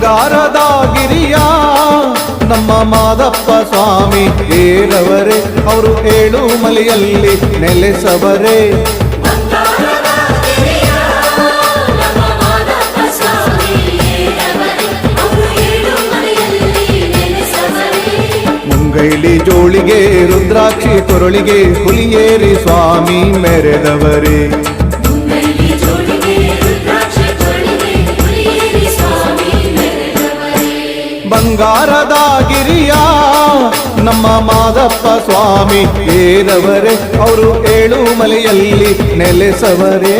ಬಂಗಾರದ ಗಿರಿಯ ನಮ್ಮ ಮಾದಪ್ಪ ಸ್ವಾಮಿ ಏರವರೇ ಅವರು ಏಳುಮಲೆಯಲ್ಲಿ ನೆಲೆಸವರೇ. ಮುಂಗೈಲಿ ಜೋಳಿಗೆ ರುದ್ರಾಕ್ಷಿ ಕೊರಳಿಗೆ ಹುಲಿಯೇರಿ ಸ್ವಾಮಿ ಮೆರೆದವರೇ. ಬಂಗಾರದ ಗಿರಿಯ ನಮ್ಮ ಮಾದಪ್ಪ ಸ್ವಾಮಿ ಏರವರೇ ಅವರು ಏಳುಮಲೆಯಲ್ಲಿ ನೆಲೆಸವರೇ.